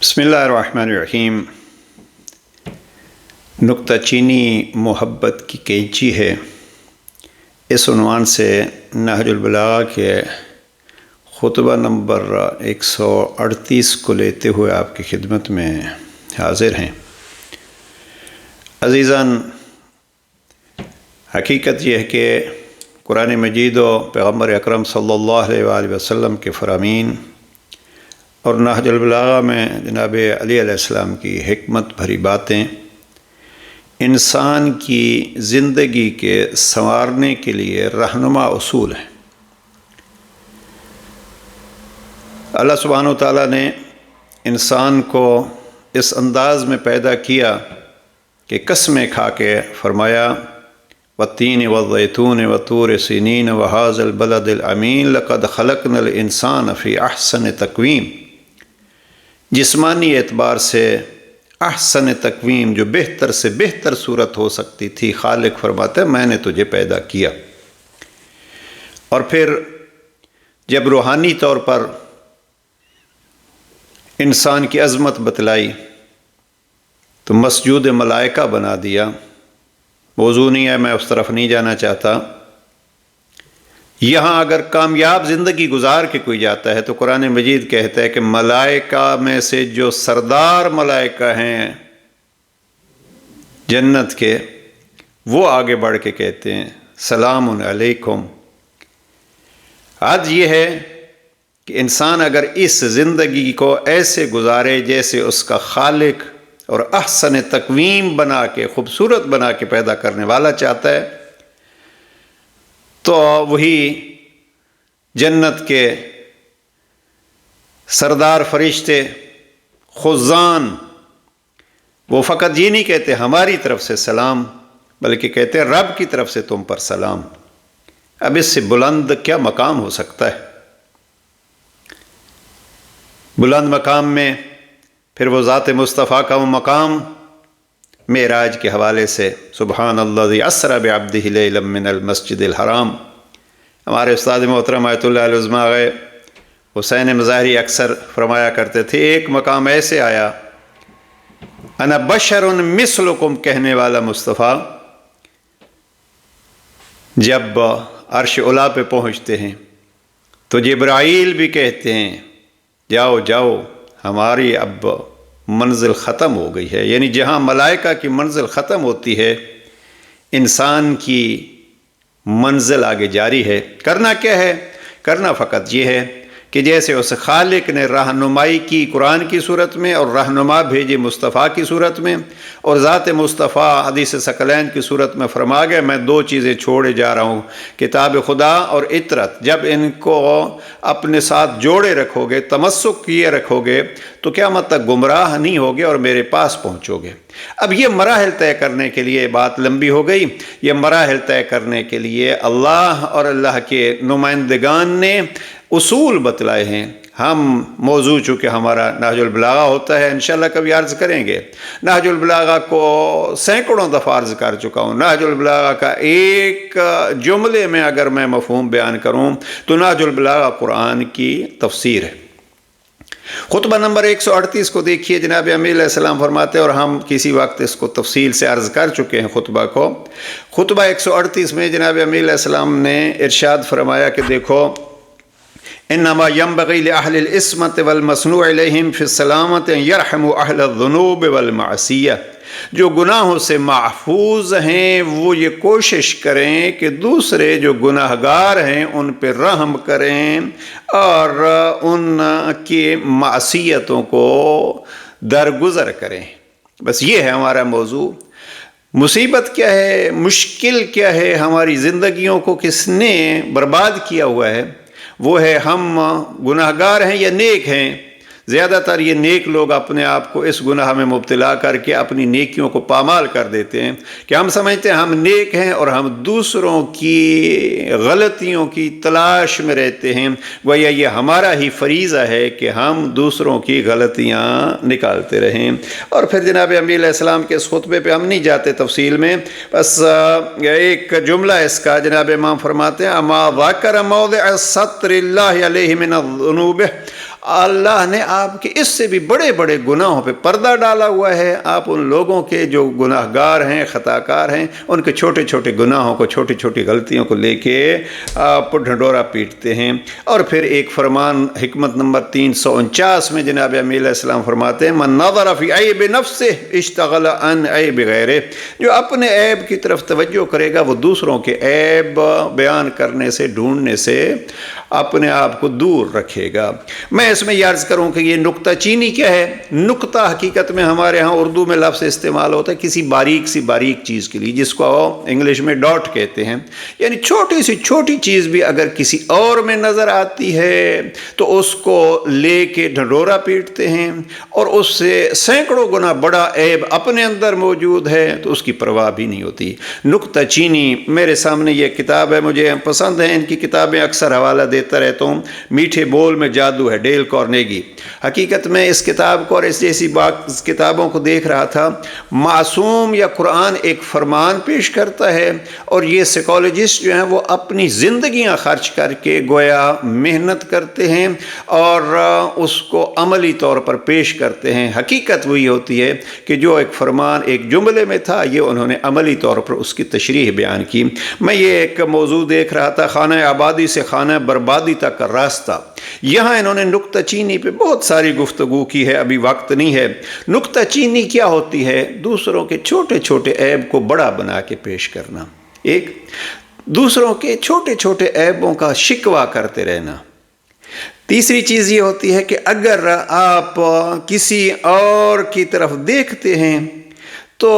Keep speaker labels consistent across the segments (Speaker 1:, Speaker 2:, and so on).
Speaker 1: بسم اللہ الرحمن الرحیم۔ نکتہ چینی محبت کی کینچی ہے، اس عنوان سے نہج البلاغہ کے خطبہ نمبر 138 کو لیتے ہوئے آپ کی خدمت میں حاضر ہیں۔ عزیزان، حقیقت یہ ہے کہ قرآن مجید و پیغمبر اکرم صلی اللہ علیہ وآلہ وسلم کے فرامین اور نہج البلاغہ میں جناب علی علیہ السلام کی حکمت بھری باتیں انسان کی زندگی کے سنوارنے کے لیے رہنما اصول ہیں۔ اللہ سبحانہ وتعالیٰ نے انسان کو اس انداز میں پیدا کیا کہ قسمیں کھا کے فرمایا والتین والزیتون وطور سینین وہذا البلد الامین لقد خلقنا الانسان فی احسن تقویم۔ جسمانی اعتبار سے احسن تقویم، جو بہتر سے بہتر صورت ہو سکتی تھی، خالق فرماتا ہے میں نے تجھے پیدا کیا۔ اور پھر جب روحانی طور پر انسان کی عظمت بتلائی تو مسجود ملائکہ بنا دیا۔ موضوع نہیں ہے، میں اس طرف نہیں جانا چاہتا۔ یہاں اگر کامیاب زندگی گزار کے کوئی جاتا ہے تو قرآن مجید کہتا ہے کہ ملائکہ میں سے جو سردار ملائکہ ہیں جنت کے، وہ آگے بڑھ کے کہتے ہیں سلام علیکم۔ آج یہ ہے کہ انسان اگر اس زندگی کو ایسے گزارے جیسے اس کا خالق اور احسن تقویم بنا کے، خوبصورت بنا کے پیدا کرنے والا چاہتا ہے، تو وہی جنت کے سردار فرشتے خزان وہ فقط یہ نہیں کہتے ہماری طرف سے سلام، بلکہ کہتے رب کی طرف سے تم پر سلام۔ اب اس سے بلند کیا مقام ہو سکتا ہے؟ بلند مقام میں پھر وہ ذات مصطفیٰ کا وہ مقام معراج کے حوالے سے سبحان الذی اسری بعبدہ لیلا من المسجد الحرام۔ ہمارے استاد محترم آیت اللہ علیہ العظمہ حسین مظاہری اکثر فرمایا کرتے تھے، ایک مقام ایسے آیا انا بشر مثلکم کہنے والا مصطفیٰ جب عرش علا پہ پہنچتے ہیں تو جبرائیل بھی کہتے ہیں جاؤ جاؤ ہماری اب منزل ختم ہو گئی ہے۔ یعنی جہاں ملائکہ کی منزل ختم ہوتی ہے، انسان کی منزل آگے جاری ہے۔ کرنا کیا ہے؟ کرنا فقط یہ ہے کہ جیسے اس خالق نے رہنمائی کی قرآن کی صورت میں اور رہنما بھیجے مصطفیٰ کی صورت میں، اور ذات مصطفیٰ حدیث ثقلین کی صورت میں فرما گیا میں دو چیزیں چھوڑے جا رہا ہوں، کتاب خدا اور اطرت۔ جب ان کو اپنے ساتھ جوڑے رکھو گے، تمسک کیے رکھو گے، تو قیامت تک گمراہ نہیں ہوگے اور میرے پاس پہنچو گے۔ اب یہ مراحل طے کرنے کے لیے بات لمبی ہو گئی، یہ مراحل طے کرنے کے لیے اللہ اور اللہ کے نمائندگان نے اصول بتلائے ہیں۔ ہم موضوع چونکہ ہمارا نہج البلاغہ ہوتا ہے، انشاءاللہ کبھی عرض کریں گے۔ نہج البلاغہ کو سینکڑوں دفعہ عرض کر چکا ہوں۔ نہج البلاغہ کا ایک جملے میں اگر میں مفہوم بیان کروں تو نہج البلاغہ قرآن کی تفسیر ہے۔ خطبہ نمبر 138 کو دیکھیے، جناب امیر علیہ السلام فرماتے ہیں، اور ہم کسی وقت اس کو تفصیل سے عرض کر چکے ہیں خطبہ کو۔ خطبہ 138 میں جناب امیر علیہ السلام نے ارشاد فرمایا کہ دیکھو انما ينبغي لأهل العصمة والمصنوع إليهم في السلامة ان يرحموا أهل الذنوب والمعصية۔ جو گناہوں سے محفوظ ہیں وہ یہ کوشش کریں کہ دوسرے جو گناہگار ہیں ان پہ رحم کریں اور ان کی معصیتوں کو درگزر کریں۔ بس یہ ہے ہمارا موضوع۔ مصیبت کیا ہے، مشکل کیا ہے، ہماری زندگیوں کو کس نے برباد کیا ہوا ہے؟ وہ ہے ہم گناہگار ہیں یا نیک ہیں۔ زیادہ تر یہ نیک لوگ اپنے آپ کو اس گناہ میں مبتلا کر کے اپنی نیکیوں کو پامال کر دیتے ہیں کہ ہم سمجھتے ہیں ہم نیک ہیں اور ہم دوسروں کی غلطیوں کی تلاش میں رہتے ہیں، گویا یہ ہمارا ہی فریضہ ہے کہ ہم دوسروں کی غلطیاں نکالتے رہیں۔ اور پھر جناب امیر علیہ السلام کے اس خطبے پہ ہم نہیں جاتے تفصیل میں، بس ایک جملہ اس کا جناب امام فرماتے ہیں اما ذکر موضع ستر اللہ علیہ من الذنوب، اللہ نے آپ کے اس سے بھی بڑے بڑے گناہوں پہ پردہ ڈالا ہوا ہے۔ آپ ان لوگوں کے جو گناہ گار ہیں، خطا کار ہیں، ان کے چھوٹے چھوٹے گناہوں کو، چھوٹی چھوٹی غلطیوں کو لے کے آپ ڈھنڈورا پیٹتے ہیں۔ اور پھر ایک فرمان حکمت نمبر 349 میں جناب امیل علیہ السلام فرماتے ہیں من نظر فی عیب نفسہ اشتغل عن عیب غیرہ، جو اپنے عیب کی طرف توجہ کرے گا وہ دوسروں کے عیب بیان کرنے سے، ڈھونڈنے سے اپنے آپ کو دور رکھے گا۔ میں اس میں یہ عرض کروں کہ یہ نکتہ چینی کیا ہے؟ نکتہ حقیقت میں ہمارے ہاں اردو میں لفظ استعمال ہوتا ہے کسی باریک سی باریک چیز کے لیے، جس کو انگلش میں ڈاٹ کہتے ہیں، یعنی چھوٹی سی چھوٹی چیز بھی اگر کسی اور میں نظر آتی ہے تو اس کو لے کے ڈھنڈورا پیٹتے ہیں، اور اس سے سینکڑوں گنا بڑا عیب اپنے اندر موجود ہے تو اس کی پرواہ بھی نہیں ہوتی۔ نکتہ چینی، میرے سامنے یہ کتاب ہے، مجھے پسند ہے، ان کی کتابیں اکثر حوالہ دیتا رہتا ہوں، میٹھے بول میں جادو ہے، ڈیل کارنیگی۔ حقیقت میں اس کتاب کو اور اس جیسی کتابوں کو دیکھ رہا تھا، معصوم یا قرآن ایک فرمان پیش کرتا ہے، اور یہ سائیکالوجسٹ جو ہیں وہ اپنی زندگیاں خرچ کر کے گویا محنت کرتے ہیں اور اس کو عملی طور پر پیش کرتے ہیں۔ حقیقت وہی ہوتی ہے کہ جو ایک فرمان ایک جملے میں تھا، یہ انہوں نے عملی طور پر اس کی تشریح بیان کی۔ میں یہ ایک موضوع دیکھ رہا تھا، خانہ آبادی سے خانہ بربادی تک کا راستہ۔ یہاں انہوں نے نکتہ چینی پہ بہت ساری گفتگو کی ہے، ابھی وقت نہیں ہے۔ نکتہ چینی کیا ہوتی ہے؟ دوسروں کے چھوٹے چھوٹے عیب کو بڑا بنا کے پیش کرنا، ایک دوسروں کے چھوٹے چھوٹے عیبوں کا شکوہ کرتے رہنا۔ تیسری چیز یہ ہوتی ہے کہ اگر آپ کسی اور کی طرف دیکھتے ہیں تو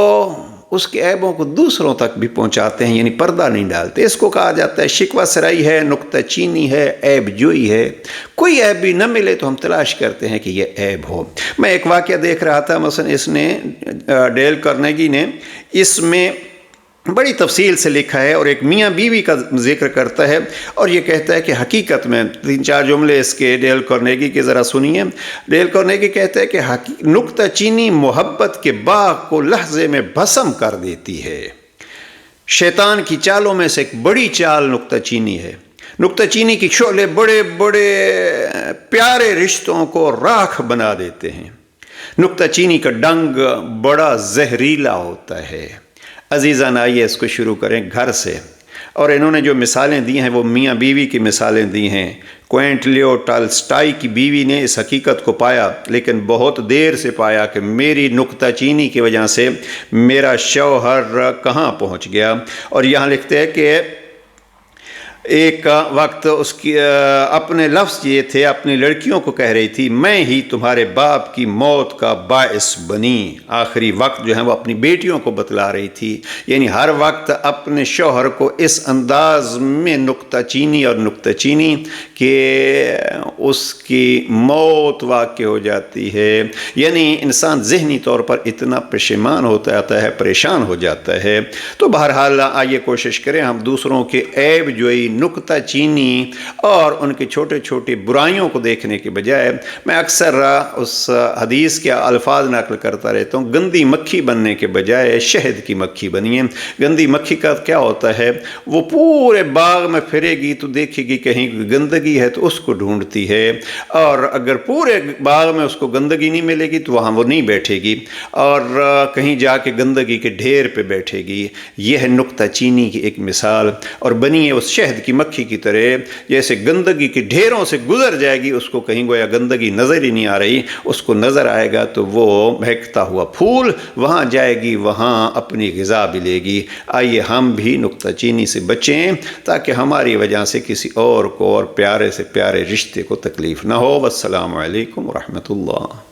Speaker 1: اس کے عیبوں کو دوسروں تک بھی پہنچاتے ہیں، یعنی پردہ نہیں ڈالتے۔ اس کو کہا جاتا ہے شکوہ سرائی ہے، نکتہ چینی ہے، عیب جوئی ہے۔ کوئی عیب بھی نہ ملے تو ہم تلاش کرتے ہیں کہ یہ عیب ہو۔ میں ایک واقعہ دیکھ رہا تھا، مثلا اس نے ڈیل کارنیگی نے اس میں بڑی تفصیل سے لکھا ہے، اور ایک میاں بیوی کا ذکر کرتا ہے، اور یہ کہتا ہے کہ حقیقت میں 3-4 جملے اس کے ڈیل کارنیگی کے ذرا سنیے۔ ڈیل کارنیگی کہتا ہے کہ نکتہ چینی محبت کے باغ کو لحظے میں بھسم کر دیتی ہے۔ شیطان کی چالوں میں سے ایک بڑی چال نکتہ چینی ہے۔ نکتہ چینی کی شعلے بڑے بڑے پیارے رشتوں کو راکھ بنا دیتے ہیں۔ نکتہ چینی کا ڈنگ بڑا زہریلا ہوتا ہے۔ عزیزان، آئیے اس کو شروع کریں گھر سے، اور انہوں نے جو مثالیں دی ہیں وہ میاں بیوی کی مثالیں دی ہیں۔ کوئنٹ لیو ٹالسٹائی کی بیوی نے اس حقیقت کو پایا، لیکن بہت دیر سے پایا کہ میری نکتہ چینی کی وجہ سے میرا شوہر کہاں پہنچ گیا۔ اور یہاں لکھتے ہیں کہ ایک وقت اس کی اپنے لفظ یہ تھے، اپنی لڑکیوں کو کہہ رہی تھی میں ہی تمہارے باپ کی موت کا باعث بنی۔ آخری وقت جو ہے وہ اپنی بیٹیوں کو بتلا رہی تھی، یعنی ہر وقت اپنے شوہر کو اس انداز میں نکتہ چینی اور نکتہ چینی کہ اس کی موت واقع ہو جاتی ہے۔ یعنی انسان ذہنی طور پر اتنا پشیمان ہوتا جاتا ہے، پریشان ہو جاتا ہے۔ تو بہرحال آئیے کوشش کریں ہم دوسروں کے عیب جوئی، نکتہ چینی اور ان کے چھوٹے چھوٹے برائیوں کو دیکھنے کے بجائے، میں اکثر اس حدیث کے الفاظ نقل کرتا رہتا ہوں، گندی مکھی بننے کے بجائے شہد کی مکھی بنیے۔ گندی مکھی کا کیا ہوتا ہے؟ وہ پورے باغ میں پھرے گی تو دیکھے گی کہیں گندگی ہے تو اس کو ڈھونڈتی ہے، اور اگر پورے باغ میں اس کو گندگی نہیں ملے گی تو وہاں وہ نہیں بیٹھے گی، اور کہیں جا کے گندگی کے ڈھیر پہ بیٹھے گی۔ یہ ہے نکتہ چینی کی ایک مثال، اور بنیے اس شہد کی مکھی کی طرح، جیسے گندگی کے ڈھیروں سے گزر جائے گی، اس کو کہیں گویا گندگی نظر ہی نہیں آ رہی، اس کو نظر آئے گا تو وہ مہکتا ہوا پھول وہاں جائے گی، وہاں اپنی غذا بھی لے گی۔ آئیے ہم بھی نکتہ چینی سے بچیں تاکہ ہماری وجہ سے کسی اور کو اور پیارے سے پیارے رشتے کو تکلیف نہ ہو۔ والسلام علیکم ورحمۃ اللہ۔